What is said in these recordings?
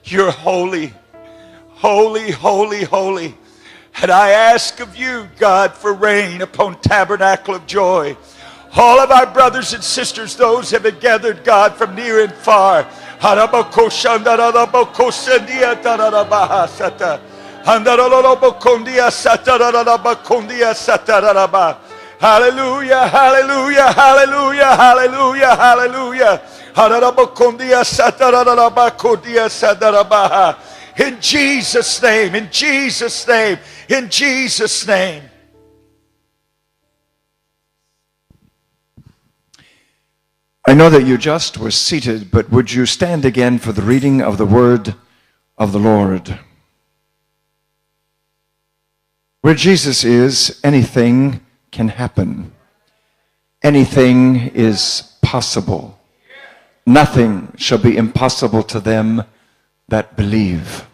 You're holy, holy, holy, holy. And I ask of you, God, for rain upon Tabernacle of Joy. All of our brothers and sisters, those have been gathered, God, from near and far. Hallelujah, hallelujah, hallelujah, hallelujah, hallelujah. In Jesus' name, in Jesus' name, in Jesus' name. I know that you just were seated, but would you stand again for the reading of the word of the Lord? Where Jesus is, anything can happen. Anything is possible. Nothing shall be impossible to them that believe.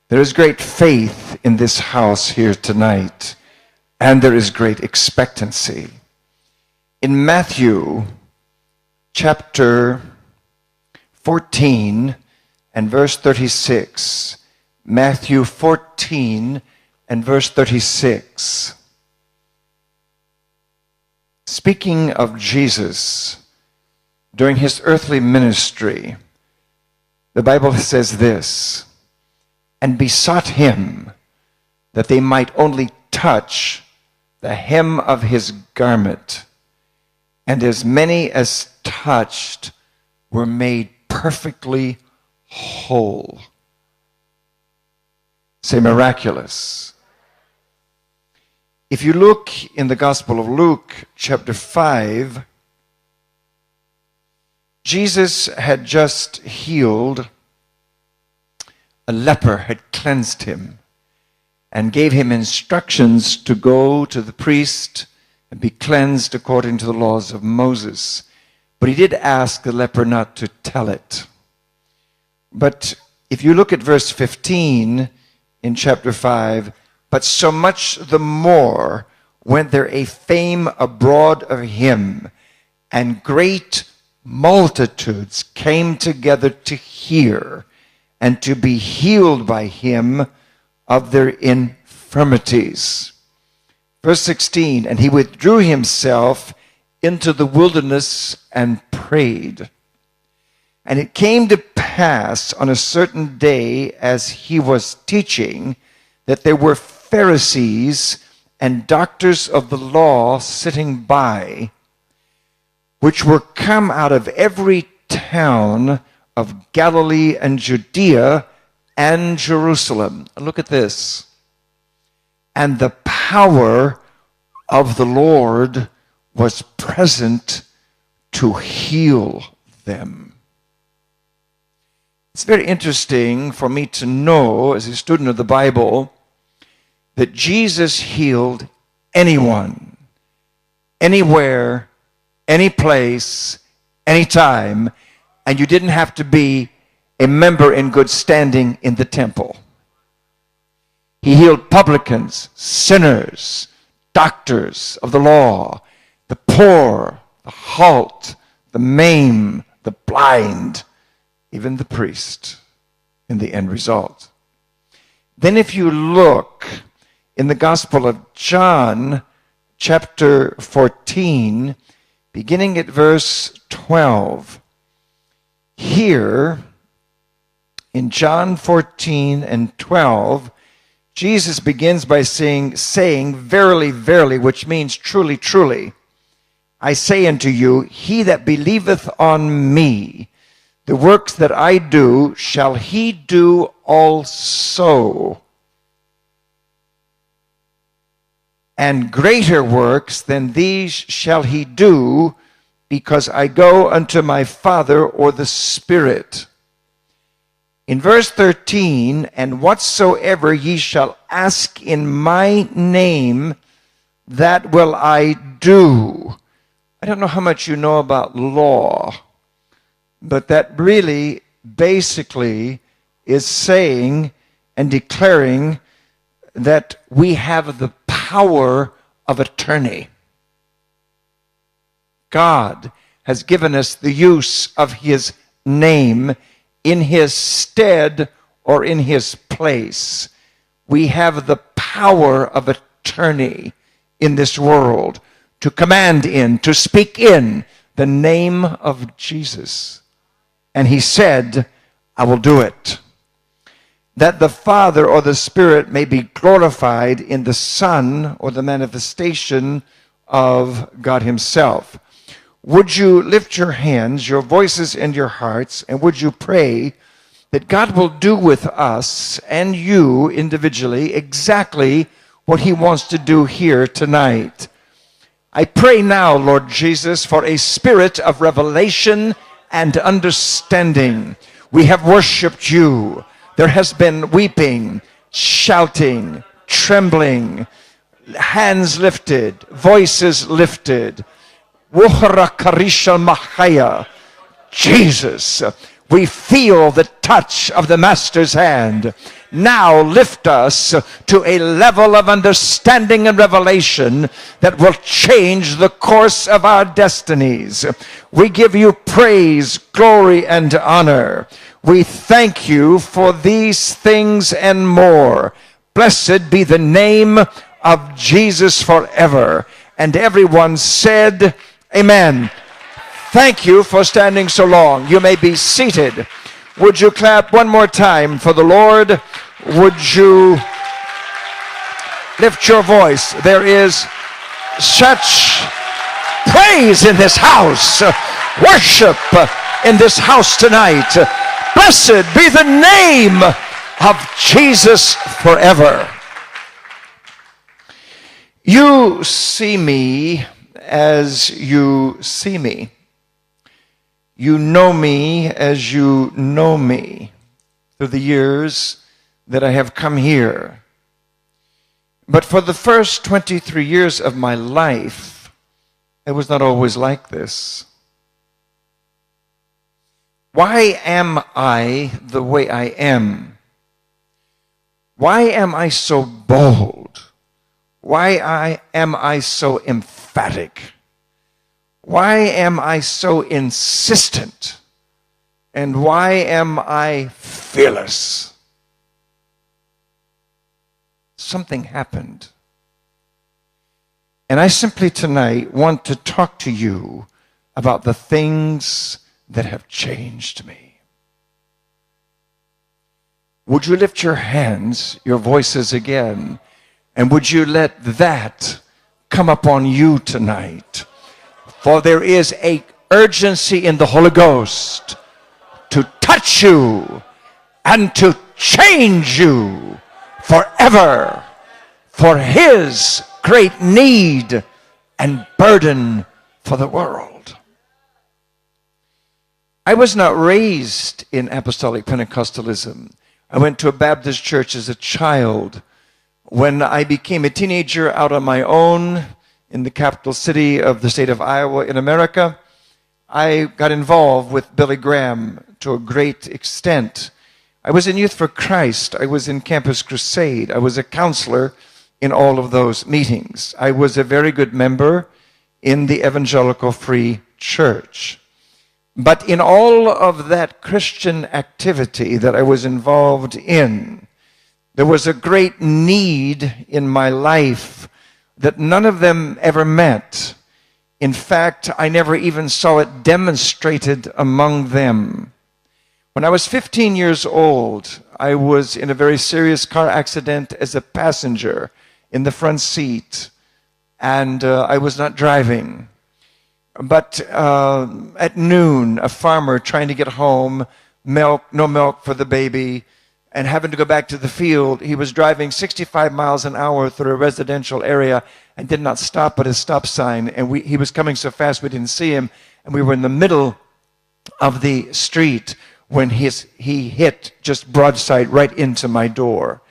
There is great faith in this house here tonight, and there is great expectancy. In Matthew chapter 14 and verse 36, Matthew 14 and verse 36, speaking of Jesus during his earthly ministry, the Bible says this, and besought him that they might only touch the hem of his garment, and as many as touched were made perfectly whole. Say miraculous. If you look in the Gospel of Luke, chapter 5, Jesus had just healed a leper, had cleansed him, and gave him instructions to go to the priest and be cleansed according to the laws of Moses. But he did ask the leper not to tell it. But if you look at verse 15 in chapter 5, but so much the more went there a fame abroad of him, and great multitudes came together to hear and to be healed by him of their infirmities. Verse 16, and he withdrew himself into the wilderness and prayed. And it came to pass on a certain day as he was teaching that there were Pharisees and doctors of the law sitting by, which were come out of every town of Galilee and Judea and Jerusalem. Look at this. And the power of the Lord was present to heal them. It's very interesting for me to know, as a student of the Bible, that Jesus healed anyone, anywhere, any place, anytime, and you didn't have to be a member in good standing in the temple. He healed publicans, sinners, doctors of the law, the poor, the halt, the maimed, the blind, even the priest in the end result. Then if you look in the Gospel of John, chapter 14, beginning at verse 12, here in John 14 and 12, Jesus begins by saying, verily, verily, which means truly, truly, I say unto you, he that believeth on me, the works that I do, shall he do also. And greater works than these shall he do, because I go unto my Father, or the Spirit. In verse 13, and whatsoever ye shall ask in my name, that will I do. I don't know how much you know about law, but that really basically is saying and declaring that we have the power of attorney. God has given us the use of his name in his stead or in his place. We have the power of attorney in this world to command in, to speak in the name of Jesus. And he said, I will do it. That the Father or the Spirit may be glorified in the Son or the manifestation of God himself. Would you lift your hands, your voices, and your hearts, and would you pray that God will do with us and you individually exactly what he wants to do here tonight? I pray now, Lord Jesus, for a spirit of revelation and understanding. We have worshiped you. There has been weeping, shouting, trembling, hands lifted, voices lifted. Jesus, we feel the touch of the Master's hand. Now lift us to a level of understanding and revelation that will change the course of our destinies. We give you praise, glory, and honor. We thank you for these things and more. Blessed be the name of Jesus forever. And everyone said, Amen. Thank you for standing so long. You may be seated. Would you clap one more time for the Lord? Would you lift your voice? There is such praise in this house, worship in this house tonight. Blessed be the name of Jesus forever. You see me as you see me. You know me as you know me through the years that I have come here. But for the first 23 years of my life, it was not always like this. Why am I the way I am? Why am I so bold? Why am I so emphatic? Why am I so insistent? And why am I fearless? Something happened. And I simply tonight want to talk to you about the things that have changed me. Would you lift your hands, your voices again, and would you let that come upon you tonight? For there is an urgency in the Holy Ghost to touch you and to change you forever for his great need and burden for the world. I was not raised in apostolic Pentecostalism. I went to a Baptist church as a child. When I became a teenager out on my own in the capital city of the state of Iowa in America, I got involved with Billy Graham to a great extent. I was in Youth for Christ. I was in Campus Crusade. I was a counselor in all of those meetings. I was a very good member in the Evangelical Free Church. But in all of that Christian activity that I was involved in, there was a great need in my life that none of them ever met. In fact, I never even saw it demonstrated among them. When I was 15 years old, I was in a very serious car accident as a passenger in the front seat, and I was not driving. But at noon, a farmer trying to get home, no milk for the baby, and having to go back to the field, he was driving 65 miles an hour through a residential area and did not stop at a stop sign. And he was coming so fast we didn't see him. And we were in the middle of the street when he hit just broadside right into my door.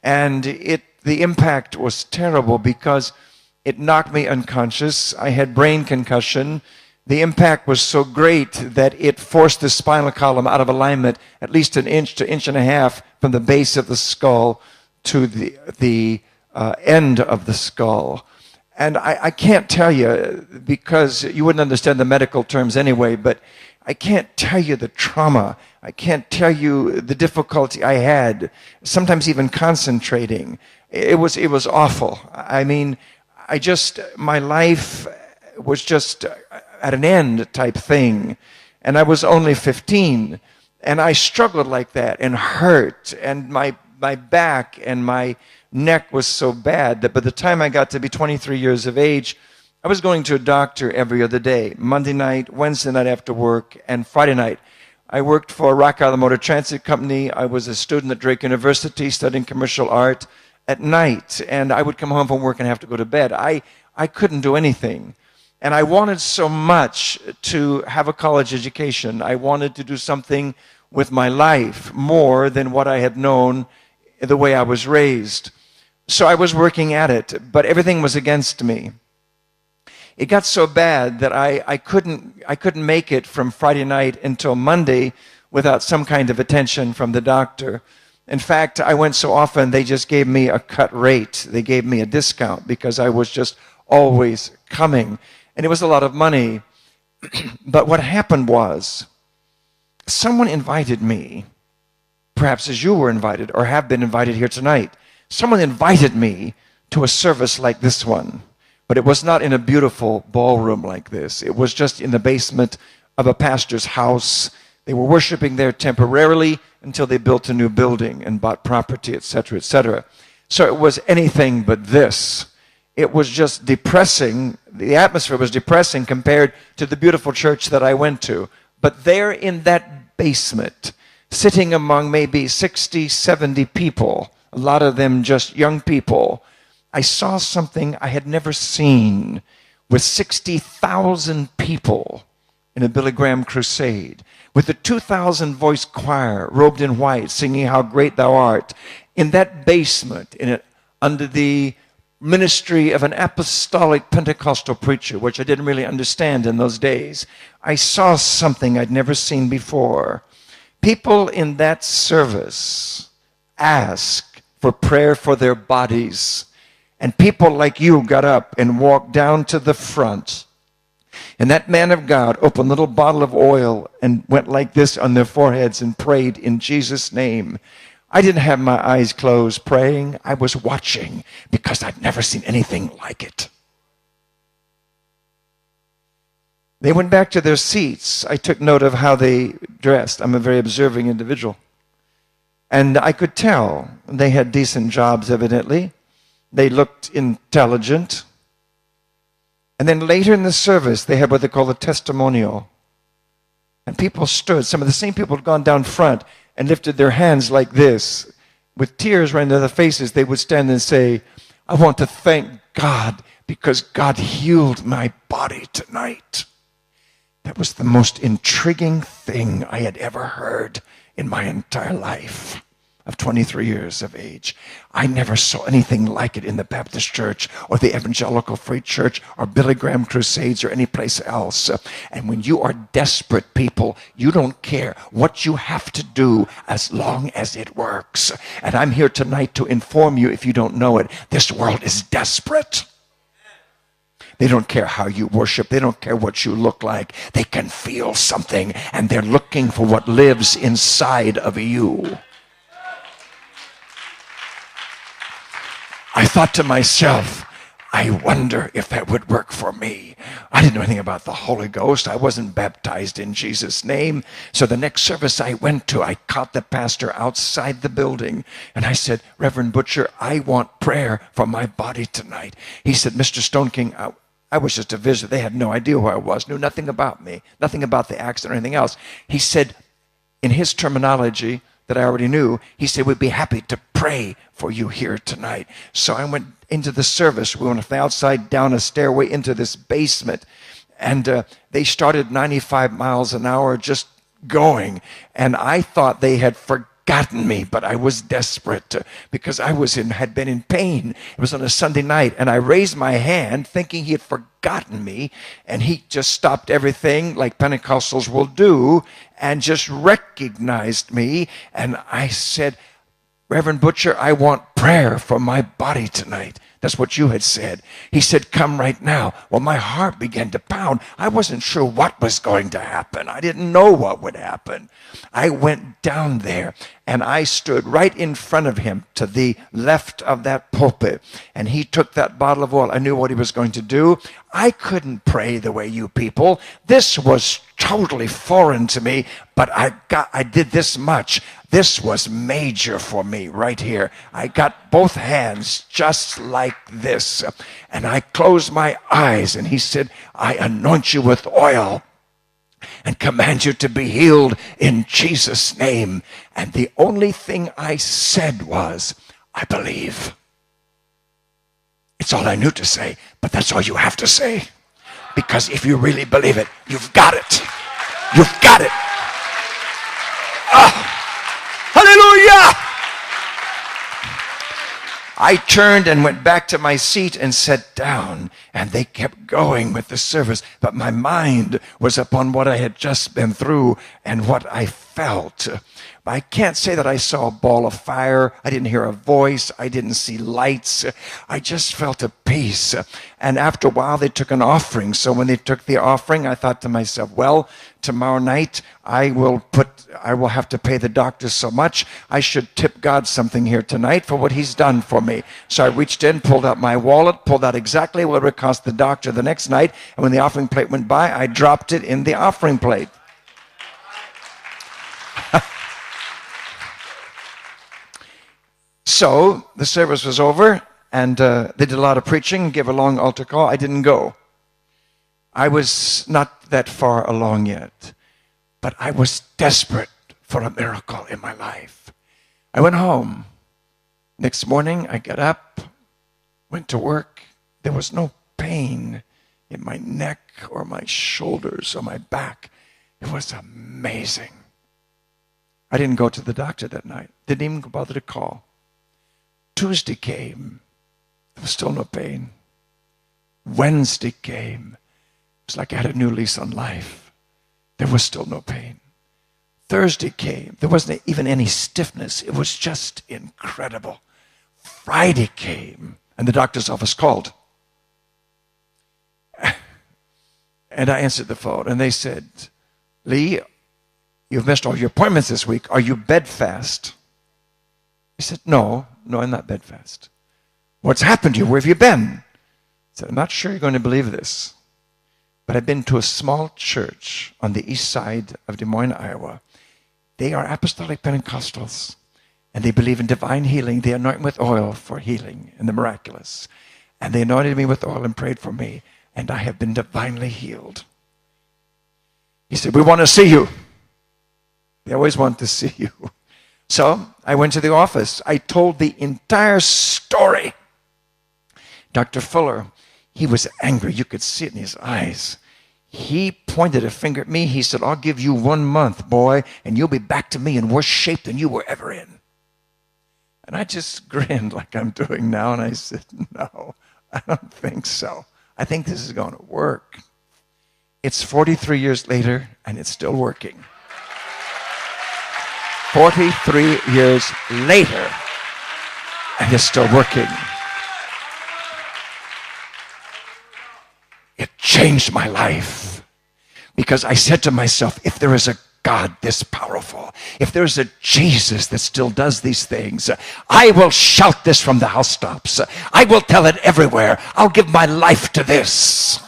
And the impact was terrible because it knocked me unconscious. I had brain concussion. The impact was so great that it forced the spinal column out of alignment at least an inch to inch and a half from the base of the skull to the end of the skull. And I can't tell you, because you wouldn't understand the medical terms anyway, but I can't tell you the trauma I can't tell you the difficulty I had, sometimes even concentrating. It was awful. I mean, my life was just at an end type thing. And I was only 15. And I struggled like that and hurt. And my back and my neck was so bad that by the time I got to be 23 years of age, I was going to a doctor every other day, Monday night, Wednesday night after work, and Friday night. I worked for Rock Island Motor Transit Company. I was a student at Drake University studying commercial art at night, and I would come home from work and have to go to bed. I couldn't do anything. And I wanted so much to have a college education. I wanted to do something with my life more than what I had known the way I was raised. So I was working at it, but everything was against me. It got so bad that I couldn't make it from Friday night until Monday without some kind of attention from the doctor. In fact, I went so often they just gave me a cut rate. They gave me a discount because I was just always coming. And it was a lot of money. But what happened was someone invited me, perhaps as you were invited or have been invited here tonight. Someone invited me to a service like this one. But it was not in a beautiful ballroom like this. It was just in the basement of a pastor's house. They were worshiping there temporarily until they built a new building and bought property, etc., etc. So it was anything but this. It was just depressing. The atmosphere was depressing compared to the beautiful church that I went to. But there in that basement, sitting among maybe 60, 70 people, a lot of them just young people, I saw something I had never seen with 60,000 people in a Billy Graham crusade, with the 2,000 voice choir robed in white singing How Great Thou Art, in that basement, under the ministry of an apostolic Pentecostal preacher, which I didn't really understand in those days. I saw something I'd never seen before. People in that service asked for prayer for their bodies. And people like you got up and walked down to the front. And that man of God opened a little bottle of oil and went like this on their foreheads and prayed in Jesus' name. I didn't have my eyes closed praying. I was watching because I'd never seen anything like it. They went back to their seats. I took note of how they dressed. I'm a very observing individual. And I could tell they had decent jobs, evidently. They looked intelligent. And then later in the service, they had what they call a testimonial. And people stood. Some of the same people had gone down front and lifted their hands like this. With tears running down their faces, they would stand and say, I want to thank God because God healed my body tonight. That was the most intriguing thing I had ever heard in my entire life. Of 23 years of age. I never saw anything like it in the Baptist Church or the Evangelical Free Church or Billy Graham Crusades or any place else. And when you are desperate people, you don't care what you have to do as long as it works. And I'm here tonight to inform you, if you don't know it, this world is desperate. They don't care how you worship. They don't care what you look like. They can feel something, and they're looking for what lives inside of you. I thought to myself, I wonder if that would work for me. I didn't know anything about the Holy Ghost. I wasn't baptized in Jesus' name. So the next service I went to, I caught the pastor outside the building. And I said, Reverend Butcher, I want prayer for my body tonight. He said, Mr. Stoneking, I was just a visitor. They had no idea who I was, knew nothing about me, nothing about the accident or anything else. He said, in his terminology, that I already knew, he said, we'd be happy to pray for you here tonight. So I went into the service. We went from the outside down a stairway into this basement. And they started 95 miles an hour just going. And I thought they had forgotten me, but I was desperate because had been in pain. It was on a Sunday night. And I raised my hand thinking he had forgotten me. And he just stopped everything like Pentecostals will do and just recognized me. And I said, Reverend Butcher, I want prayer for my body tonight. That's what you had said. He said, come right now. Well, my heart began to pound. I wasn't sure what was going to happen. I didn't know what would happen. I went down there and I stood right in front of him to the left of that pulpit. And he took that bottle of oil. I knew what he was going to do. I couldn't pray the way you people. This was totally foreign to me, but I did this much. This was major for me right here. I got both hands just like this. And I closed my eyes and he said, I anoint you with oil and command you to be healed in Jesus' name. And the only thing I said was, I believe. It's all I knew to say, but that's all you have to say. Because if you really believe it, you've got it. You've got it. Hallelujah! I turned and went back to my seat and sat down, and they kept going with the service, but my mind was upon what I had just been through and what I felt. I can't say that I saw a ball of fire. I didn't hear a voice. I didn't see lights. I just felt a peace. And after a while, they took an offering. So when they took the offering, I thought to myself, well, tomorrow night, I will have to pay the doctor so much. I should tip God something here tonight for what he's done for me. So I reached in, pulled out my wallet, pulled out exactly what it would cost the doctor the next night. And when the offering plate went by, I dropped it in the offering plate. So the service was over, and they did a lot of preaching, gave a long altar call. I didn't go. I was not that far along yet, but I was desperate for a miracle in my life. I went home. Next morning, I got up, went to work. There was no pain in my neck or my shoulders or my back. It was amazing. I didn't go to the doctor that night. Didn't even bother to call. Tuesday came. There was still no pain. Wednesday came. It was like I had a new lease on life. There was still no pain. Thursday came. There wasn't even any stiffness. It was just incredible. Friday came, and the doctor's office called. And I answered the phone, and they said, Lee, you've missed all your appointments this week. Are you bedfast? I said, no, I'm not bedfast. What's happened to you? Where have you been? I said, I'm not sure you're going to believe this, but I've been to a small church on the east side of Des Moines, Iowa. They are apostolic Pentecostals, and they believe in divine healing. They anoint with oil for healing and the miraculous. And they anointed me with oil and prayed for me, and I have been divinely healed. He said, we want to see you. They always want to see you. So I went to the office. I told the entire story. Dr. Fuller, he was angry. You could see it in his eyes. He pointed a finger at me. He said, I'll give you 1 month, boy, and you'll be back to me in worse shape than you were ever in. And I just grinned like I'm doing now, and I said, no, I don't think so. I think this is going to work. It's 43 years later, and it's still working. 43 years later, and it's still working. It changed my life because I said to myself, if there is a God this powerful, if there's a Jesus that still does these things, I will shout this from the housetops. I will tell it everywhere. I'll give my life to this.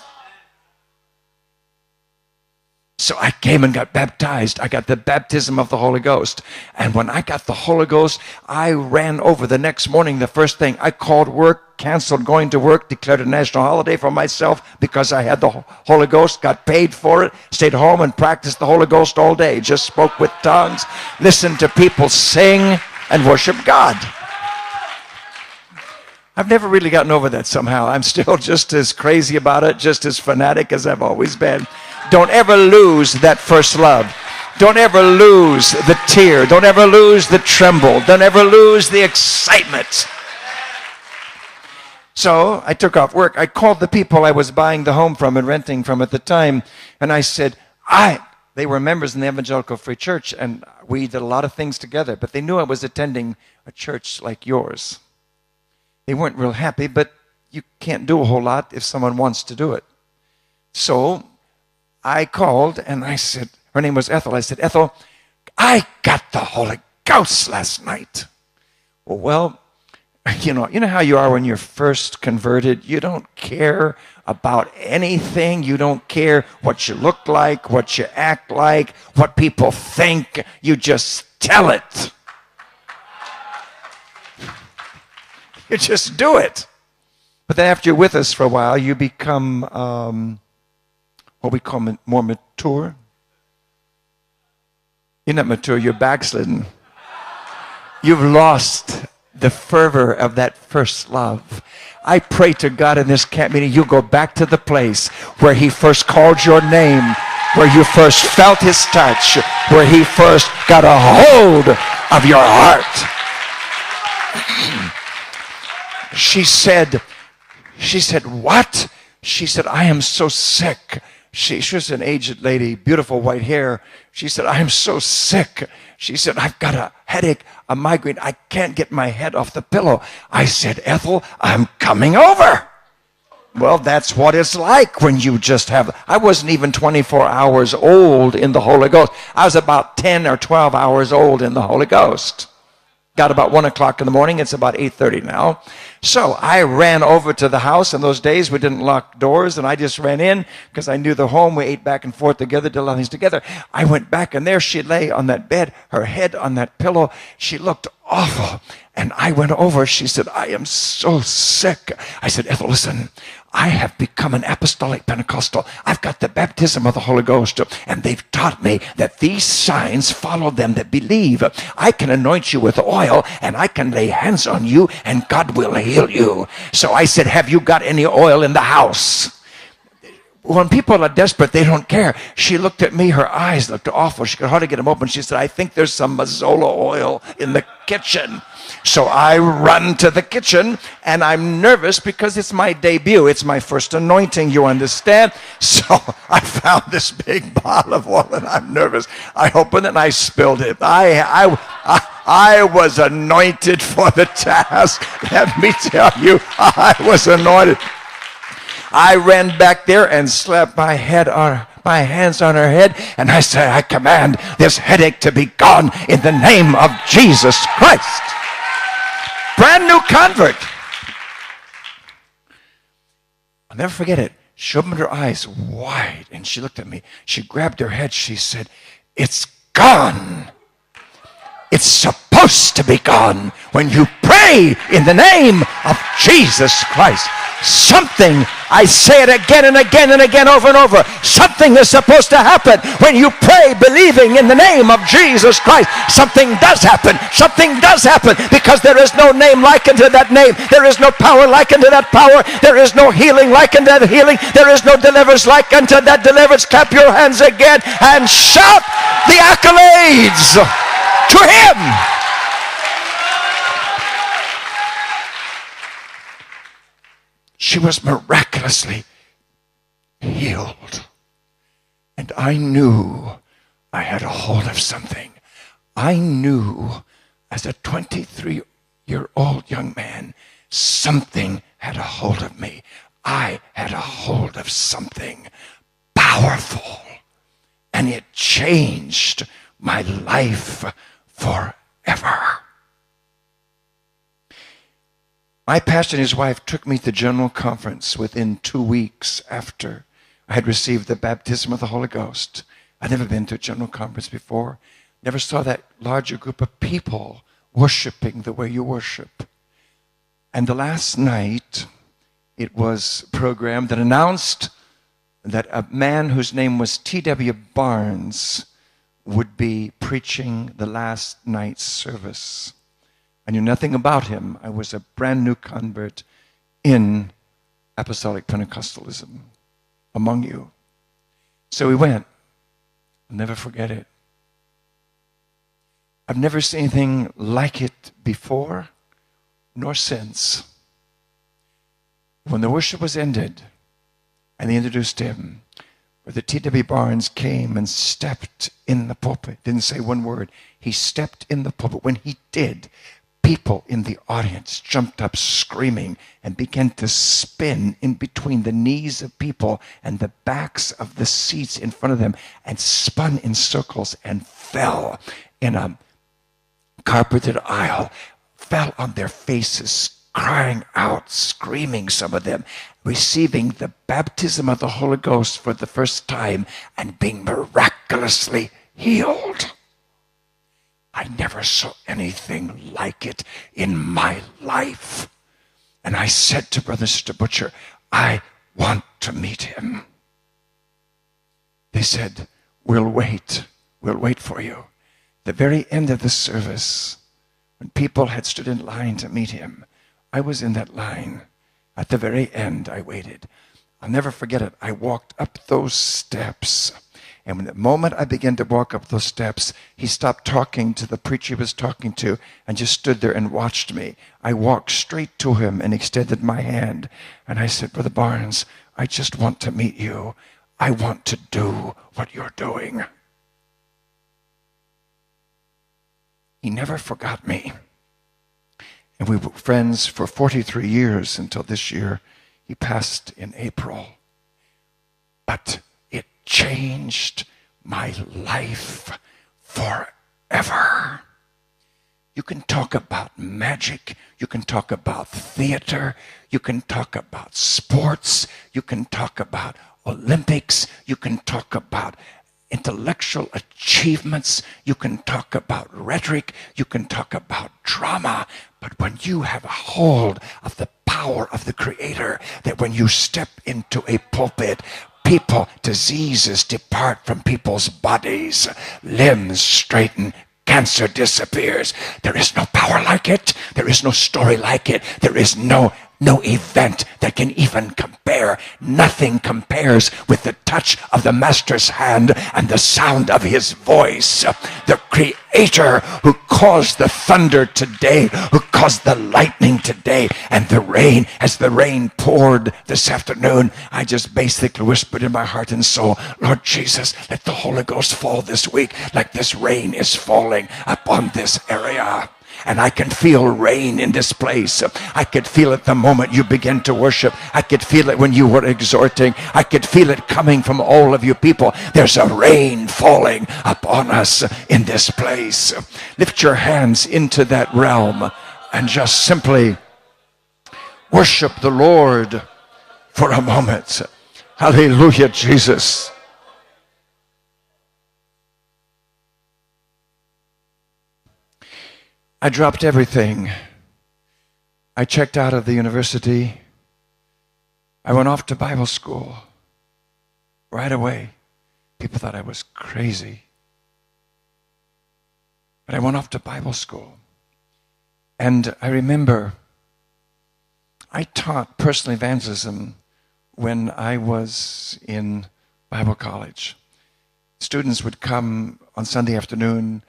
So I came and got baptized. I got the baptism of the Holy Ghost. And when I got the Holy Ghost, I ran over the next morning. The first thing, I called work, canceled going to work, declared a national holiday for myself because I had the Holy Ghost, got paid for it, stayed home and practiced the Holy Ghost all day. Just spoke with tongues, listened to people sing, and worship God. I've never really gotten over that somehow. I'm still just as crazy about it, just as fanatic as I've always been. Don't ever lose that first love. Don't ever lose the tear. Don't ever lose the tremble. Don't ever lose the excitement. So I took off work. I called the people I was buying the home from and renting from at the time, and I said, they were members in the Evangelical Free Church, and we did a lot of things together, but they knew I was attending a church like yours. They weren't real happy, but you can't do a whole lot if someone wants to do it. So I called and I said, her name was Ethel. I said, Ethel, I got the Holy Ghost last night. Well, you know how you are when you're first converted. You don't care about anything. You don't care what you look like, what you act like, what people think. You just tell it. You just do it. But then after you're with us for a while, you become what we call more mature. You're not mature, you're backslidden. You've lost the fervor of that first love. I pray to God in this camp meeting, you'll go back to the place where he first called your name, where you first felt his touch, where he first got a hold of your heart. She said, what? She said, I am so sick. She was an aged lady, beautiful white hair. She said, I am so sick. She said, I've got a headache, a migraine. I can't get my head off the pillow. I said, Ethel, I'm coming over. Well, that's what it's like when you just have... I wasn't even 24 hours old in the Holy Ghost. I was about 10 or 12 hours old in the Holy Ghost. Got about 1 o'clock in the morning. It's about 8:30 now. So I ran over to the house. In those days, we didn't lock doors, and I just ran in because I knew the home. We ate back and forth together, did a lot of things together. I went back, and there she lay on that bed, her head on that pillow. She looked awful. And I went over. She said, I am so sick. I said, Ethel, listen, I have become an apostolic Pentecostal. I've got the baptism of the Holy Ghost, and they've taught me that these signs follow them that believe. I can anoint you with oil, and I can lay hands on you, and God will heal you. So I said, have you got any oil in the house? When people are desperate, they don't care. She looked at me. Her eyes looked awful. She could hardly get them open. She said, I think there's some Mazola oil in the kitchen. So I run to the kitchen, and I'm nervous because it's my debut. It's my first anointing, you understand? So I found this big bottle of oil, and I'm nervous. I opened it, and I spilled it. I was anointed for the task. Let me tell you, I was anointed. I ran back there and slapped my hands on her head, and I said, I command this headache to be gone in the name of Jesus Christ. Brand new convert. I'll never forget it. She opened her eyes wide, and she looked at me. She grabbed her head. She said, it's gone. It's supposed to be gone when you pray in the name of Jesus Christ. Something, I say it again and again and again, over and over, something is supposed to happen when you pray believing in the name of Jesus Christ. Something does happen. Something does happen, because there is no name like unto that name. There is no power like unto that power. There is no healing like unto that healing. There is no deliverance like unto that deliverance. Clap your hands again and shout the accolades to him. She was miraculously healed. And I knew I had a hold of something. I knew as a 23-year-old young man, something had a hold of me. I had a hold of something powerful. And it changed my life forever. My pastor and his wife took me to General Conference within 2 weeks after I had received the baptism of the Holy Ghost. I'd never been to a General Conference before. Never saw that larger group of people worshiping the way you worship. And the last night, it was programmed that announced that a man whose name was T.W. Barnes would be preaching the last night's service. I knew nothing about him. I was a brand new convert in Apostolic Pentecostalism among you. So we went. I'll never forget it. I've never seen anything like it before nor since. When the worship was ended and they introduced him, Brother T.W. Barnes came and stepped in the pulpit. Didn't say one word. He stepped in the pulpit. When he did, People in the audience jumped up screaming and began to spin in between the knees of people and the backs of the seats in front of them, and spun in circles and fell in a carpeted aisle, fell on their faces, crying out, screaming, some of them, receiving the baptism of the Holy Ghost for the first time and being miraculously healed. I never saw anything like it in my life. And I said to Brother Sister Butcher, I want to meet him. They said, we'll wait for you. The very end of the service, when people had stood in line to meet him, I was in that line. At the very end, I waited. I'll never forget it. I walked up those steps. And when the moment I began to walk up those steps, he stopped talking to the preacher he was talking to and just stood there and watched me. I walked straight to him and extended my hand. And I said, Brother Barnes, I just want to meet you. I want to do what you're doing. He never forgot me. And we were friends for 43 years until this year. He passed in April. But it changed my life forever. You can talk about magic. You can talk about theater. You can talk about sports. You can talk about Olympics. You can talk about intellectual achievements. You can talk about rhetoric. You can talk about drama. But when you have a hold of the power of the Creator, that when you step into a pulpit, diseases depart from people's bodies, limbs straighten, cancer disappears. There is no power like it. There is no story like it. There is no event that can even compare. Nothing compares with the touch of the Master's hand and the sound of his voice. The Creator who caused the thunder today, who caused the lightning today, and the rain. As the rain poured this afternoon, I just basically whispered in my heart and soul, Lord Jesus, let the Holy Ghost fall this week like this rain is falling upon this area. And I can feel rain in this place. I could feel it the moment you begin to worship. I could feel it when you were exhorting. I could feel it coming from all of you people. There's a rain falling upon us in this place. Lift your hands into that realm and just simply worship the Lord for a moment. Hallelujah, Jesus. I dropped everything. I checked out of the university. I went off to Bible school right away. People thought I was crazy. But I went off to Bible school. And I remember I taught personal evangelism when I was in Bible college. Students would come on Sunday afternoon.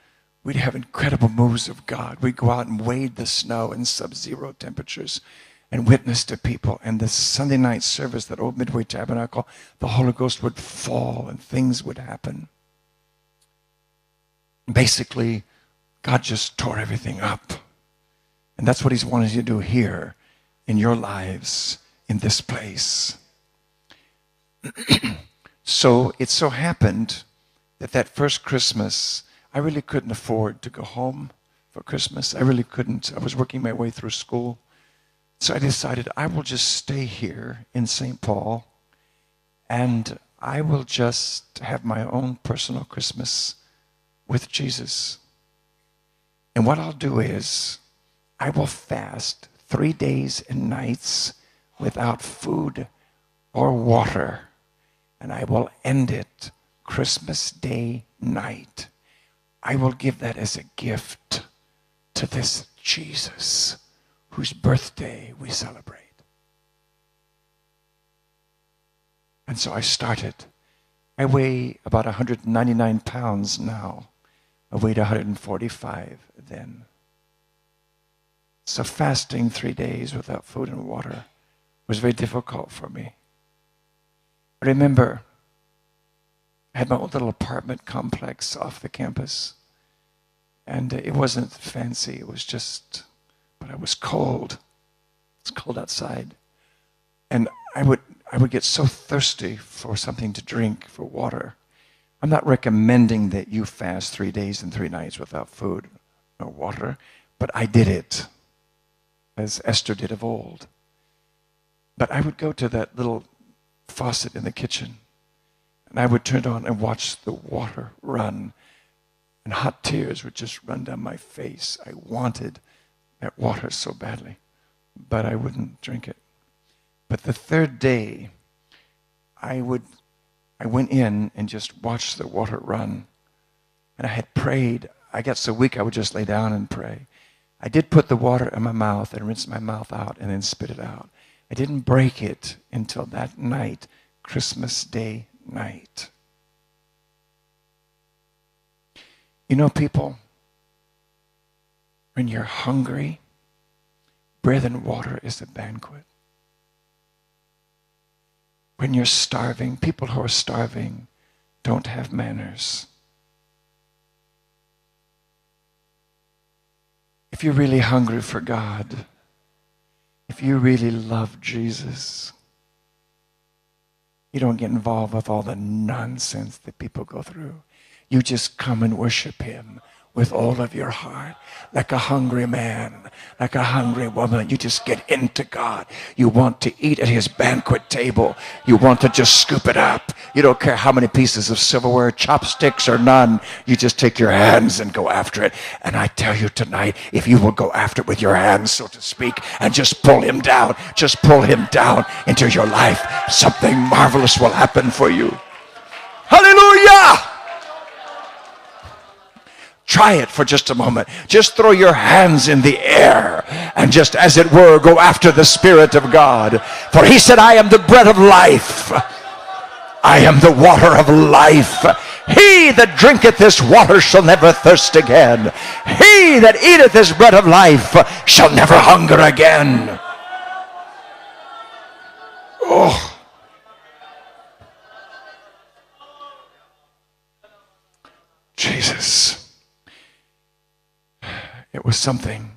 We'd have incredible moves of God. We'd go out and wade the snow in sub-zero temperatures and witness to people. And the Sunday night service, that old Midway Tabernacle, the Holy Ghost would fall and things would happen. Basically, God just tore everything up. And that's what he's wanting you to do here in your lives, in this place. So it so happened that first Christmas, I really couldn't afford to go home for Christmas. I really couldn't. I was working my way through school. So I decided I will just stay here in St. Paul and I will just have my own personal Christmas with Jesus. And what I'll do is I will fast 3 days and nights without food or water. And I will end it Christmas Day night. I will give that as a gift to this Jesus whose birthday we celebrate. And so I started. I weigh about 199 pounds now. I weighed 145 then. So fasting 3 days without food and water was very difficult for me. I remember I had my own little apartment complex off the campus. And it wasn't fancy. It was just but I was cold. It's cold outside. And I would get so thirsty for something to drink, for water. I'm not recommending that you fast 3 days and 3 nights without food or water, but I did it, as Esther did of old. But I would go to that little faucet in the kitchen, and I would turn it on and watch the water run, and hot tears would just run down my face. I wanted that water so badly, but I wouldn't drink it. But the third day, I went in and just watched the water run, and I had prayed. I got so weak I would just lay down and pray. I did put the water in my mouth and rinse my mouth out and then spit it out. I didn't break it until that night, Christmas Day night. You know, people, when you're hungry, bread and water is a banquet. When you're starving, people who are starving don't have manners. If you're really hungry for God, if you really love Jesus, you don't get involved with all the nonsense that people go through. You just come and worship him with all of your heart, like a hungry man, like a hungry woman. You just get into God. You want to eat at his banquet table. You want to just scoop it up. You don't care how many pieces of silverware, chopsticks or none. You just take your hands and go after it. And I tell you tonight, if you will go after it with your hands, so to speak, and just pull him down into your life, something marvelous will happen for you. Hallelujah! Try it for just a moment. Just throw your hands in the air and just, as it were, go after the Spirit of God. For he said, I am the bread of life. I am the water of life. He that drinketh this water shall never thirst again. He that eateth this bread of life shall never hunger again. Oh. Jesus. It was something.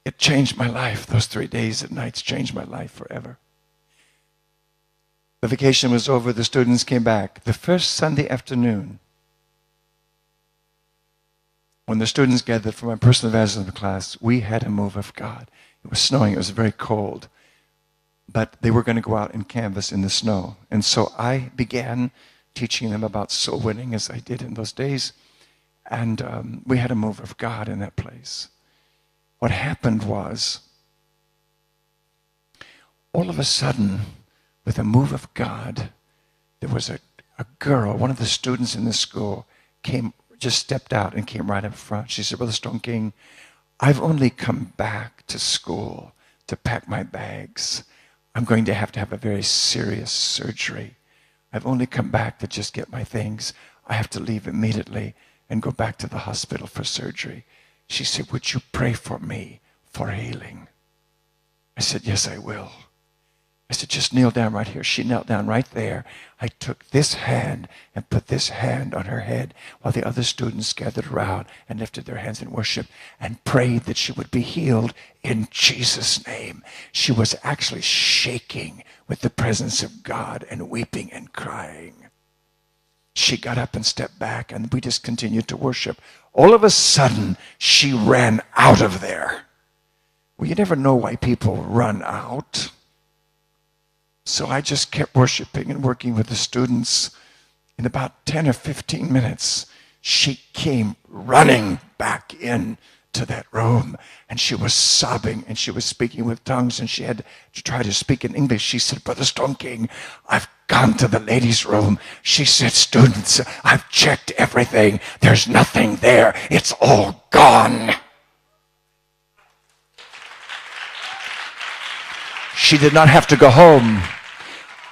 It changed my life. Those 3 days and nights changed my life forever. The vacation was over. The students came back. The first Sunday afternoon, when the students gathered for my personal evangelism class, we had a move of God. It was snowing. It was very cold. But they were going to go out and canvass in the snow. And so I began teaching them about soul winning, as I did in those days. And we had a move of God in that place. What happened was, all of a sudden, with a move of God, there was a girl, one of the students in the school, just stepped out and came right up front. She said, Brother Stoneking, I've only come back to school to pack my bags. I'm going to have a very serious surgery. I've only come back to just get my things. I have to leave immediately and go back to the hospital for surgery. She said, would you pray for me for healing? I said, yes, I will. I said, just kneel down right here. She knelt down right there. I took this hand and put this hand on her head while the other students gathered around and lifted their hands in worship and prayed that she would be healed in Jesus' name. She was actually shaking with the presence of God and weeping and crying. She got up and stepped back, and we just continued to worship. All of a sudden, she ran out of there. Well, you never know why people run out. So I just kept worshiping and working with the students. In about 10 or 15 minutes, she came running back in to that room, and she was sobbing, and she was speaking with tongues, and she had to try to speak in English. She said, Brother Stoneking, I've gone to the ladies' room. She said, students, I've checked everything. There's nothing there. It's all gone. She did not have to go home.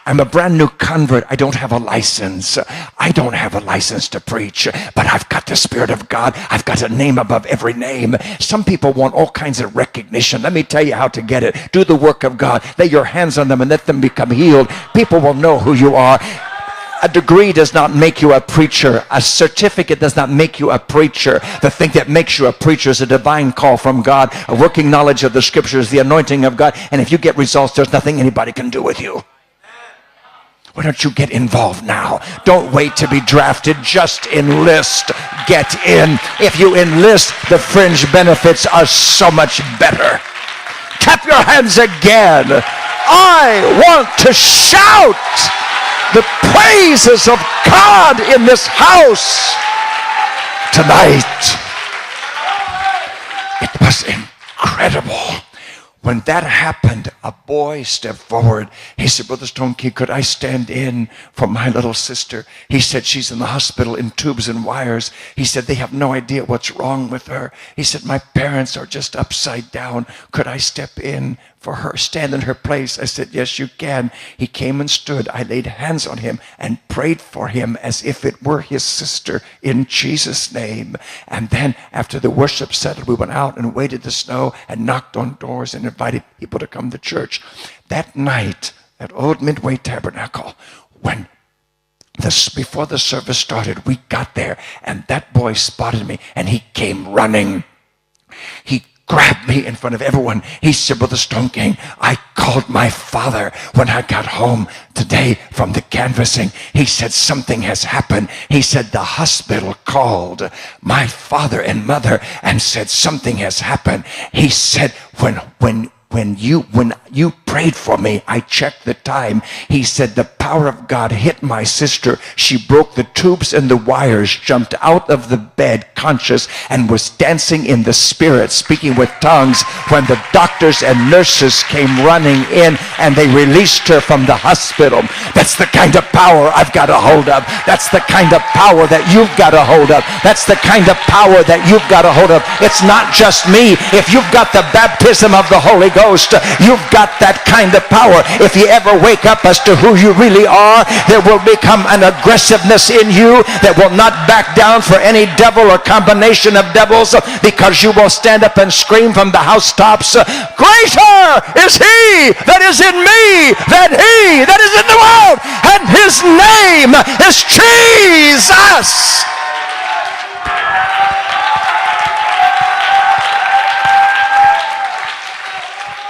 I'm a brand new convert. I don't have a license. I don't have a license to preach, but I've got the Spirit of God. I've got a name above every name. Some people want all kinds of recognition. Let me tell you how to get it. Do the work of God. Lay your hands on them and let them become healed. People will know who you are. A degree does not make you a preacher. A certificate does not make you a preacher. The thing that makes you a preacher is a divine call from God, a working knowledge of the scriptures, the anointing of God. And if you get results, there's nothing anybody can do with you. Why don't you get involved now? Don't wait to be drafted. Just enlist. Get in. If you enlist, the fringe benefits are so much better. Clap your hands again. I want to shout the praises of God in this house tonight. It was incredible. When that happened, a boy stepped forward. He said, Brother Stoneking, could I stand in for my little sister? He said, she's in the hospital in tubes and wires. He said, they have no idea what's wrong with her. He said, my parents are just upside down. Could I step in for her, stand in her place? I said, yes, you can. He came and stood. I laid hands on him and prayed for him as if it were his sister in Jesus' name. And then after the worship settled, we went out and waded the snow and knocked on doors and invited people to come to church. That night at Old Midway Tabernacle, before the service started, we got there and that boy spotted me and he came running. He grabbed me in front of everyone. He said, Brother Stoneking, I called my father when I got home today from the canvassing. He said, something has happened. He said, the hospital called my father and mother and said, something has happened. He said, when you prayed for me, I checked the time. He said, the power of God hit my sister. She broke the tubes and the wires, jumped out of the bed conscious, and was dancing in the spirit, speaking with tongues, when the doctors and nurses came running in and they released her from the hospital. That's the kind of power I've got a hold of. That's the kind of power that you've got a hold of. That's the kind of power that you've got a hold of. It's not just me. If you've got the baptism of the Holy Ghost, you've got that kind of power. If you ever wake up as to who you really are, there will become an aggressiveness in you that will not back down for any devil or combination of devils, because you will stand up and scream from the housetops, greater is he that is in me than he that is in the world, and his name is Jesus.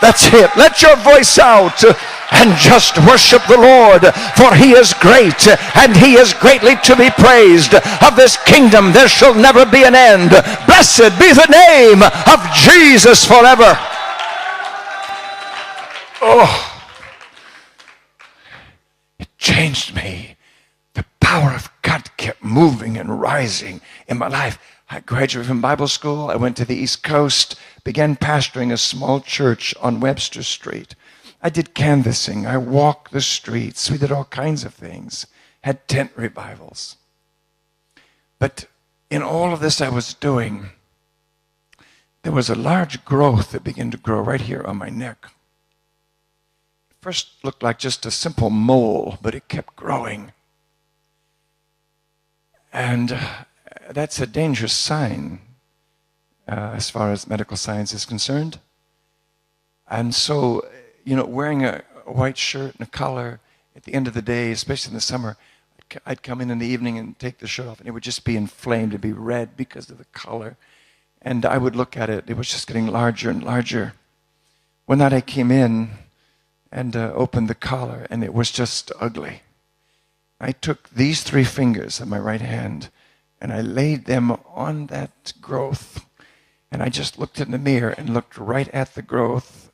That's it. Let your voice out and just worship the Lord, for he is great and he is greatly to be praised. Of his kingdom there shall never be an end. Blessed be the name of Jesus forever. Oh, it changed me. The power of God kept moving and rising in my life. I graduated from Bible school. I went to the East Coast, began pastoring a small church on Webster Street. I did canvassing. I walked the streets. We did all kinds of things. Had tent revivals. But in all of this I was doing, there was a large growth that began to grow right here on my neck. It first looked like just a simple mole, but it kept growing. And that's a dangerous sign as far as medical science is concerned. And so, wearing a white shirt and a collar, at the end of the day, especially in the summer, I'd come in the evening and take the shirt off, and it would just be inflamed. It'd be red because of the color. And I would look at it. It was just getting larger and larger. One night I came in and opened the collar, and it was just ugly. I took these 3 fingers of my right hand, and I laid them on that growth. And I just looked in the mirror and looked right at the growth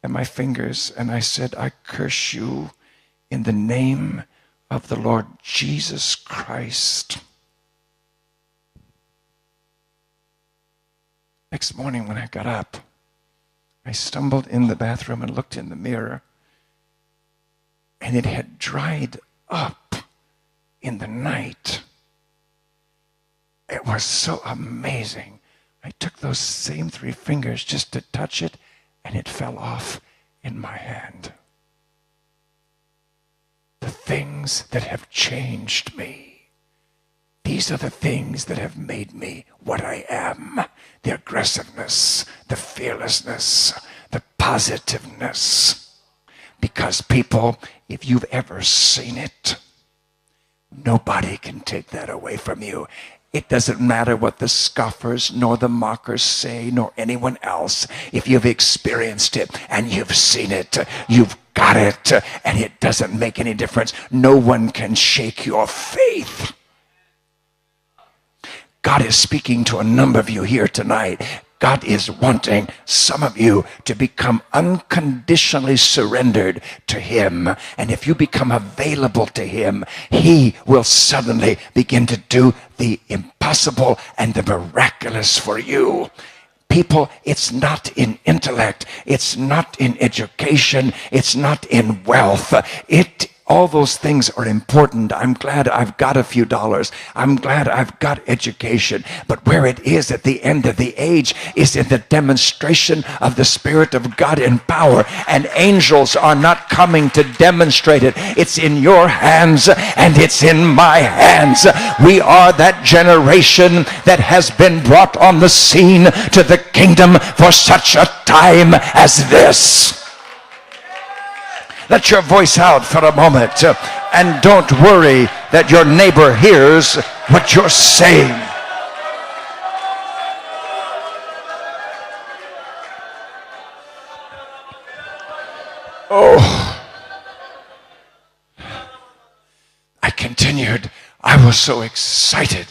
and my fingers. And I said, I curse you in the name of the Lord Jesus Christ. Next morning when I got up, I stumbled in the bathroom and looked in the mirror. And it had dried up in the night. It was so amazing. I took those same 3 fingers just to touch it, and it fell off in my hand. The things that have changed me, these are the things that have made me what I am. The aggressiveness, the fearlessness, the positiveness. Because people, if you've ever seen it, Nobody can take that away from you. It doesn't matter what the scoffers nor the mockers say, nor anyone else. If you've experienced it and you've seen it, you've got it, and it doesn't make any difference. No one can shake your faith. God is speaking to a number of you here tonight. God is wanting some of you to become unconditionally surrendered to him. And if you become available to him, he will suddenly begin to do the impossible and the miraculous for you. People, it's not in intellect. It's not in education. It's not in wealth. All those things are important. I'm glad I've got a few dollars. I'm glad I've got education. But where it is at the end of the age is in the demonstration of the Spirit of God in power. And angels are not coming to demonstrate it. It's in your hands and it's in my hands. We are that generation that has been brought on the scene to the kingdom for such a time as this. Let your voice out for a moment, and don't worry that your neighbor hears what you're saying. Oh, I continued. I was so excited.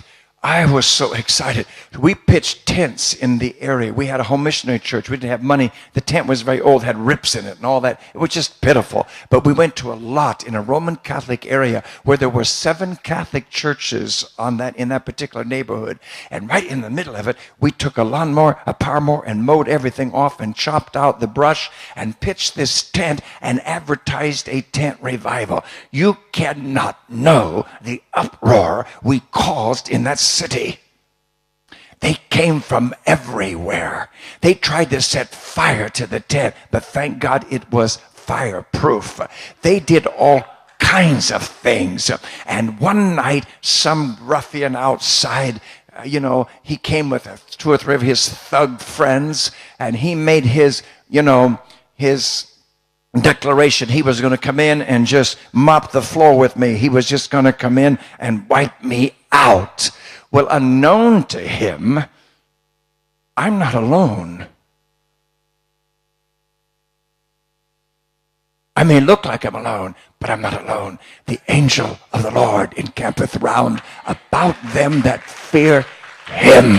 We pitched tents in the area. We had a home missionary church. We didn't have money. The tent was very old, had rips in it and all that. It was just pitiful. But we went to a lot in a Roman Catholic area where there were 7 Catholic churches in that particular neighborhood. And right in the middle of it, we took a lawnmower, a power mower, and mowed everything off and chopped out the brush and pitched this tent and advertised a tent revival. You cannot know the uproar we caused in that city. They came from everywhere. They tried to set fire to the tent, but thank God it was fireproof. They did all kinds of things. And one night, some ruffian outside, he came with 2 or 3 of his thug friends, and he made his declaration. He was going to come in and just mop the floor with me. He was just going to come in and wipe me out. Well, unknown to him, I'm not alone. I may look like I'm alone, but I'm not alone. The angel of the Lord encampeth round about them that fear him.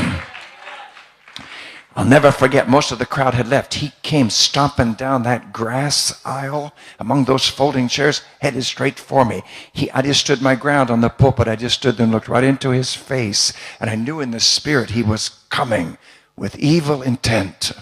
I'll never forget, most of the crowd had left. He came stomping down that grass aisle among those folding chairs, headed straight for me. I just stood my ground on the pulpit. I just stood there and looked right into his face. And I knew in the spirit he was coming with evil intent.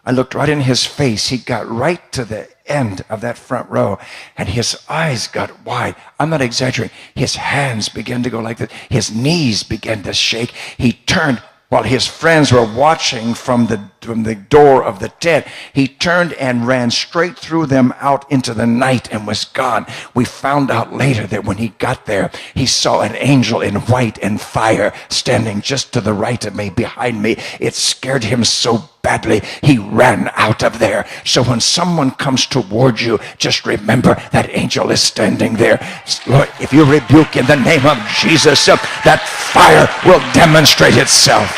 I looked right in his face. He got right to the end of that front row, and his eyes got wide. I'm not exaggerating. His hands began to go like this. His knees began to shake. He turned. While his friends were watching from the door of the tent, he turned and ran straight through them out into the night and was gone. We found out later that when he got there, he saw an angel in white and fire standing just to the right of me, behind me. It scared him so badly, he ran out of there. So when someone comes toward you, just remember that angel is standing there. Lord, if you rebuke in the name of Jesus, that fire will demonstrate itself.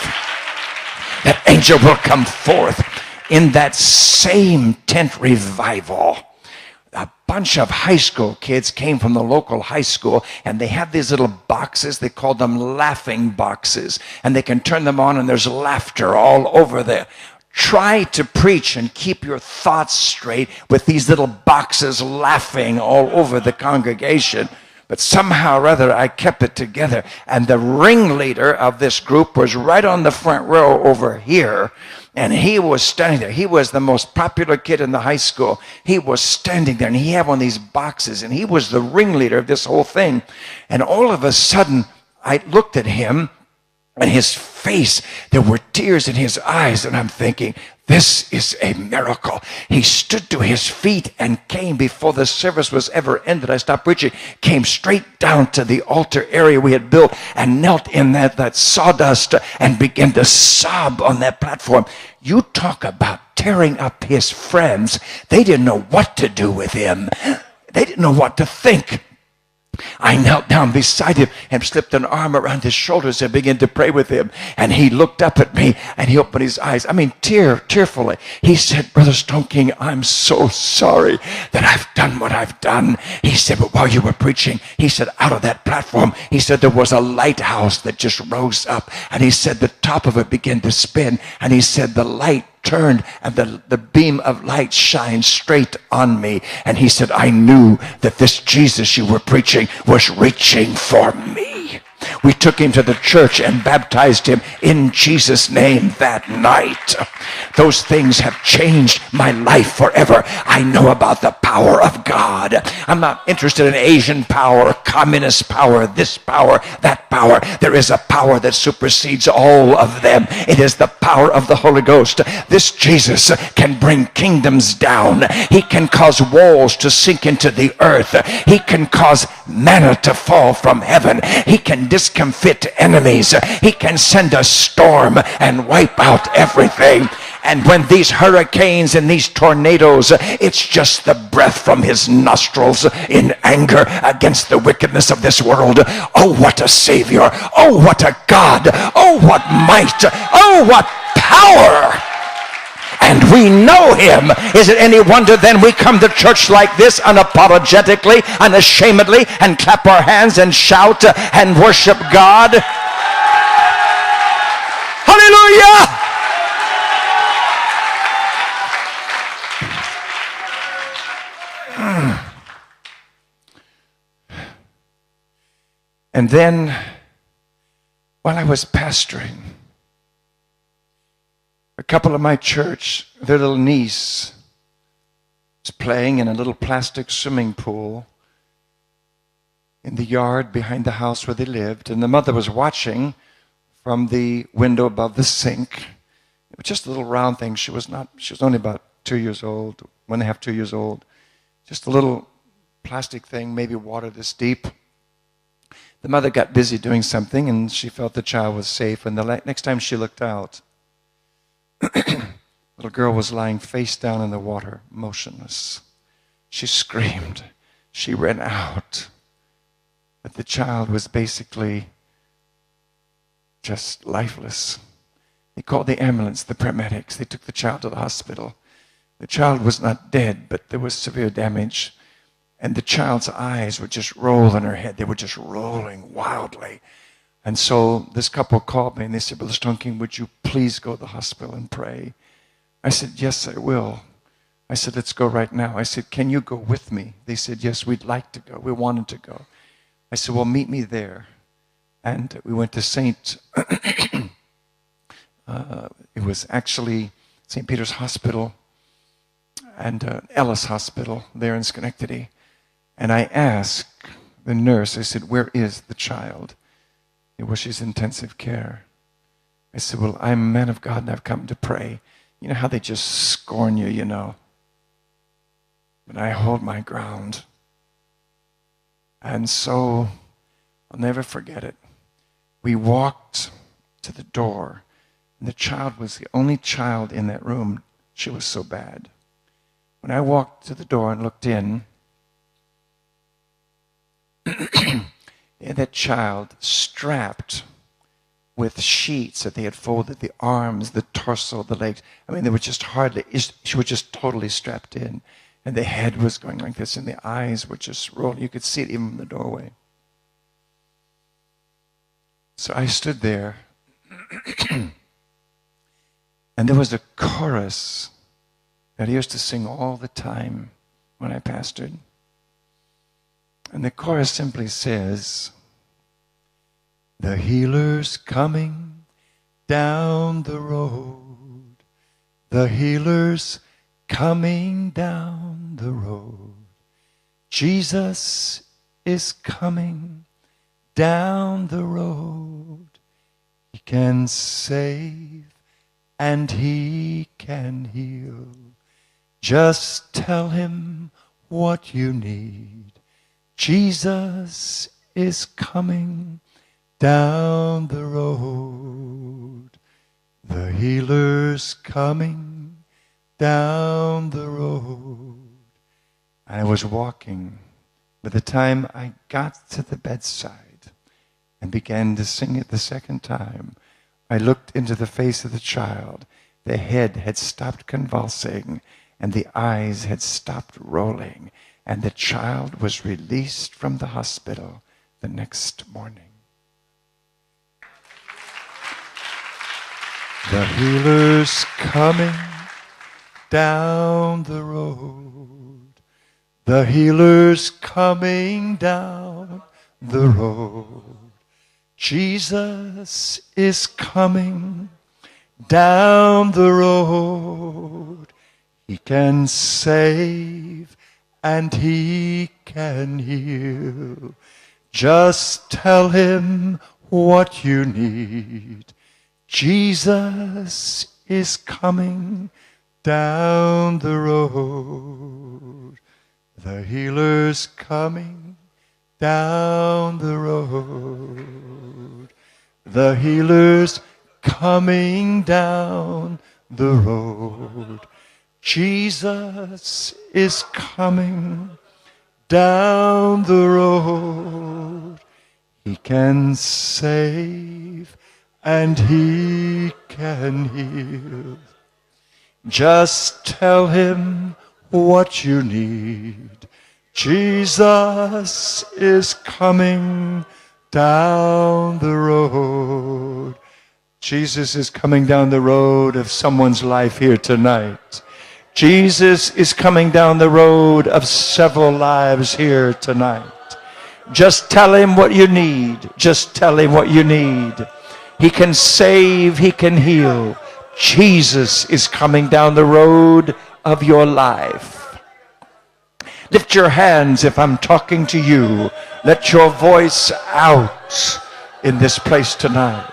That angel will come forth. In that same tent revival, a bunch of high school kids came from the local high school, and they had these little boxes. They called them laughing boxes, and they can turn them on and there's laughter all over there. Try to preach and keep your thoughts straight with these little boxes laughing all over the congregation. But somehow or other, I kept it together. And the ringleader of this group was right on the front row over here. And he was standing there. He was the most popular kid in the high school. He was standing there, and he had one of these boxes. And he was the ringleader of this whole thing. And all of a sudden, I looked at him, and his face, there were tears in his eyes. And I'm thinking, this is a miracle. He stood to his feet and came before the service was ever ended. I stopped preaching, came straight down to the altar area we had built and knelt in that sawdust and began to sob on that platform. You talk about tearing up his friends. They didn't know what to do with him. They didn't know what to think. I knelt down beside him and slipped an arm around his shoulders and began to pray with him. And he looked up at me and he opened his eyes. I mean, tearfully. He said, Brother Stoneking, I'm so sorry that I've done what I've done. He said, but while you were preaching, he said, out of that platform, he said, there was a lighthouse that just rose up. And he said, the top of it began to spin. And he said, the light turned and the beam of light shined straight on me. And he said, I knew that this Jesus you were preaching was reaching for me. We took him to the church and baptized him in Jesus' name that night. Those things have changed my life forever. I know about the power of God. I'm not interested in Asian power, communist power, this power, that power. There is a power that supersedes all of them. It is the power of the Holy Ghost. This Jesus can bring kingdoms down. He can cause walls to sink into the earth. He can cause manna to fall from heaven. He can discomfit enemies. He can send a storm and wipe out everything. And when these hurricanes and these tornadoes, it's just the breath from his nostrils in anger against the wickedness of this world. Oh, what a Savior. Oh, what a God. Oh, what might. Oh, what power. And we know him. Is it any wonder then we come to church like this unapologetically, unashamedly, and clap our hands and shout and worship God? Hallelujah! And then, while I was pastoring, a couple of my church, their little niece was playing in a little plastic swimming pool in the yard behind the house where they lived, and the mother was watching from the window above the sink. It was just a little round thing. She was only about 2 years old, 1.5, 2 years old. Just a little plastic thing, maybe water this deep. The mother got busy doing something, and she felt the child was safe, and the next time she looked out, little girl was lying face down in the water, motionless. She screamed. She ran out. But the child was basically just lifeless. They called the ambulance, the paramedics. They took the child to the hospital. The child was not dead, but there was severe damage. And the child's eyes would just roll in her head. They were just rolling wildly. And so this couple called me and they said, Brother Stoneking, would you please go to the hospital and pray? I said, yes, I will. I said, let's go right now. I said, can you go with me? They said, yes, we'd like to go. We wanted to go. I said, well, meet me there. And we went to it was actually St. Peter's Hospital and Ellis Hospital there in Schenectady. And I asked the nurse, I said, where is the child? Well, she's in intensive care. I said, well, I'm a man of God and I've come to pray. You know how they just scorn you, you know. But I hold my ground. And so, I'll never forget it. We walked to the door, and the child was the only child in that room. She was so bad. When I walked to the door and looked in, and that child strapped with sheets that they had folded, the arms, the torso, the legs. I mean, they were just she was just totally strapped in. And the head was going like this, and the eyes were just rolling. You could see it even from the doorway. So I stood there, and there was a chorus that I used to sing all the time when I pastored. And the chorus simply says, the healer's coming down the road. The healer's coming down the road. Jesus is coming down the road. He can save and he can heal. Just tell him what you need. Jesus is coming down the road. The healer's coming down the road. And I was walking By the time I got to the bedside and began to sing it the second time, I looked into the face of the child. The head had stopped convulsing, and the eyes had stopped rolling, and the child was released from the hospital the next morning. The healer's coming down the road. The healer's coming down the road. Jesus is coming down the road. He can save and he can heal. Just tell him what you need. Jesus is coming down the road. The healer's coming down the road. The healer's coming down the road. Jesus is coming down the road. He can save and he can heal. Just tell him what you need. Jesus is coming down the road. Jesus is coming down the road of someone's life here tonight. Jesus is coming down the road of several lives here tonight. Just tell him what you need. Just tell him what you need. He can save, he can heal. Jesus is coming down the road of your life. Lift your hands if I'm talking to you. Let your voice out in this place tonight.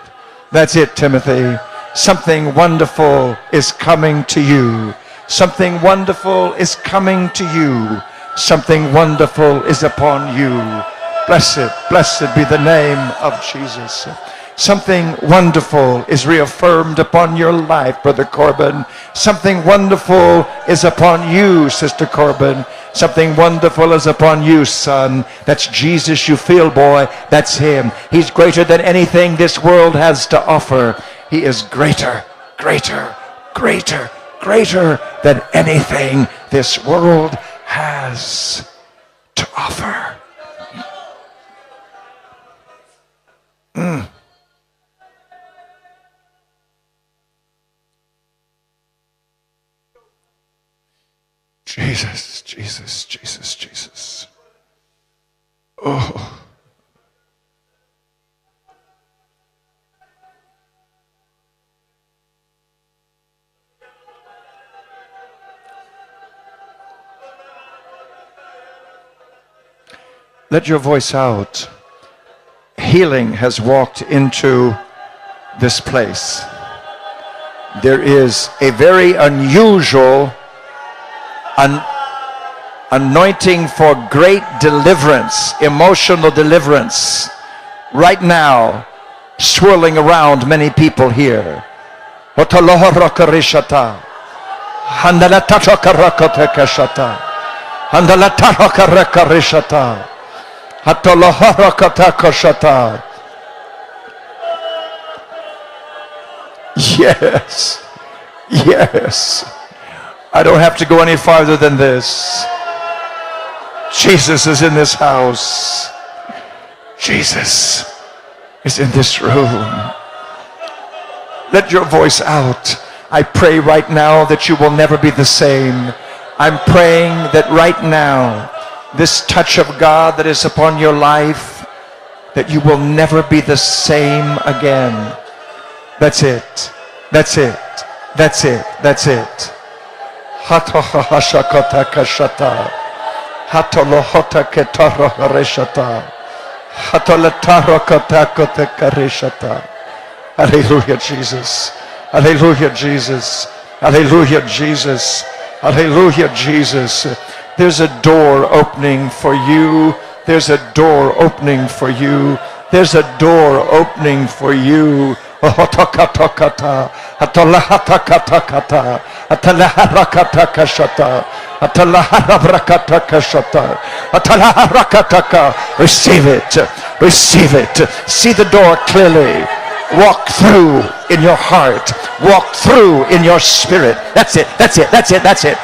That's it, Timothy. Something wonderful is coming to you. Something wonderful is coming to you. Something wonderful is upon you. Blessed, blessed be the name of Jesus. Something wonderful is reaffirmed upon your life, Brother Corbin. Something wonderful is upon you, Sister Corbin. Something wonderful is upon you, son. That's Jesus you feel, boy. That's him. He's greater than anything this world has to offer. He is greater, greater, greater, greater than anything this world has to offer. Jesus, Jesus, Jesus, Jesus. Oh. Let your voice out. Healing has walked into this place. There is a very unusual anointing for great deliverance, emotional deliverance, right now, swirling around many people here. Yes, yes. I don't have to go any farther than this. Jesus is in this house. Jesus is in this room. Let your voice out. I pray right now that you will never be the same. I'm praying that right now, this touch of God that is upon your life, that you will never be the same again. That's it. That's it. That's it. That's it. Hatolohota ketara hareshata. Hatoletarokota kareshata. Hallelujah, Jesus. Hallelujah, Jesus. Hallelujah, Jesus. Hallelujah, Jesus. There's a door opening for you. There's a door opening for you. There's a door opening for you. Hatalahatakatakata. Atalaharakatakashata. Receive it. Receive it. See the door clearly. Walk through in your heart. Walk through in your spirit. That's it. That's it. That's it. That's it.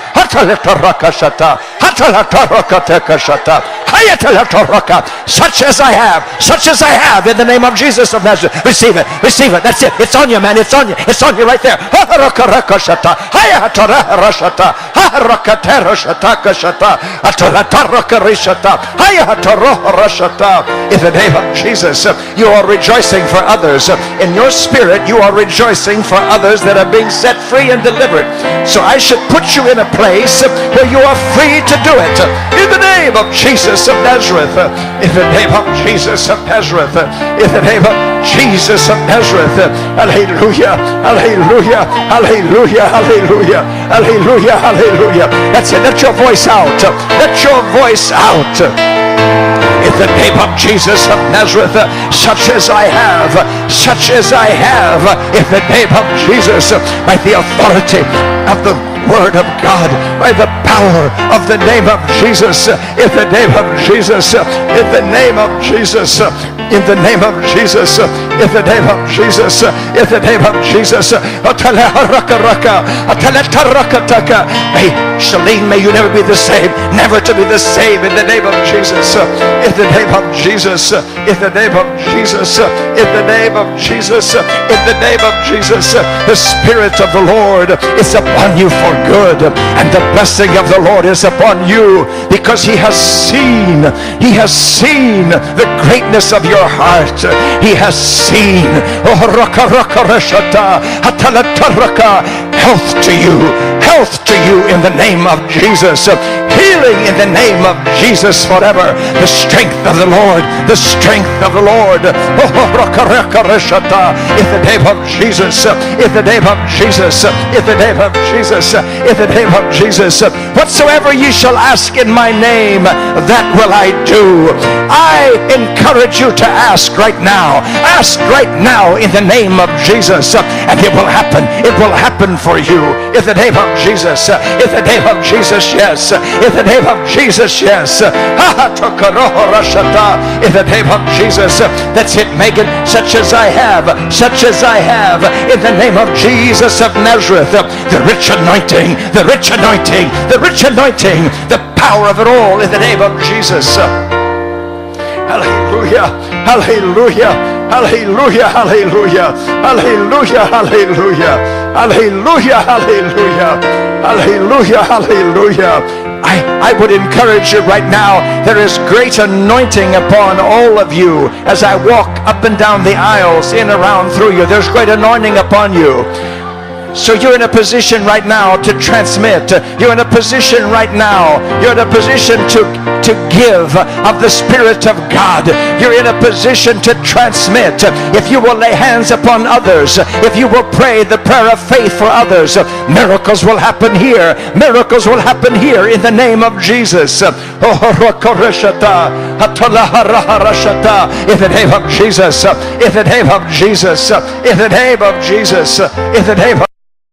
Such as I have. Such as I have in the name of Jesus of Nazareth. Receive it. Receive it. That's it. It's on you, man. It's on you. It's on you right there. In the name of Jesus, you are rejoicing for others. In your spirit, you are rejoicing for others that are being set free and delivered. So I should put you in a place where you are free to do it. In the name of Jesus of Nazareth. In the name of Jesus of Nazareth. In the name of Jesus of Nazareth. Hallelujah. Hallelujah. Hallelujah. Hallelujah. Hallelujah. Hallelujah. That's it. Let your voice out. Let your voice out. In the name of Jesus of Nazareth, such as I have, such as I have, in the name of Jesus, by the authority of the Word of God, by the power of the name of Jesus, in the name of Jesus, in the name of Jesus, in the name of Jesus, in the name of Jesus, in the name of Jesus. Hey, Shalene, may you never be the same, never to be the same, in the name of Jesus, in the name of Jesus, in the name of Jesus, in the name of Jesus, in the name of Jesus. The Spirit of the Lord is upon you for good, and the blessing of the Lord is upon you because He has seen the greatness of your heart. He has seen health to you in the name of Jesus, healing in the name of Jesus forever, the strength of the Lord, the strength of the Lord, in the name of Jesus, in the name of Jesus, in the name of Jesus, in the name of Jesus. Whatsoever ye shall ask in my name, that will I do. I encourage you to ask right now. Ask right now in the name of Jesus, and it will happen. It will happen for you in the name of Jesus. In the name of Jesus, yes. In the name of Jesus, yes. In the name of Jesus. That's it, Megan. Such as I have. Such as I have. In the name of Jesus of Nazareth. The rich anointing. The rich anointing. The rich anointing. The power of it all in the name of Jesus. Hallelujah. Hallelujah. Hallelujah. Hallelujah. Hallelujah. Hallelujah. Hallelujah. Hallelujah. Hallelujah. Hallelujah. I would encourage you right now. There is great anointing upon all of you as I walk up and down the aisles, in, around, through you. There's great anointing upon you. So you're in a position right now to transmit. You're in a position right now. You're in a position to give of the Spirit of God. You're in a position to transmit. If you will lay hands upon others, if you will pray the prayer of faith for others, miracles will happen here. Miracles will happen here in the name of Jesus. In the name of Jesus. In the name of Jesus. In the name of Jesus. In the name of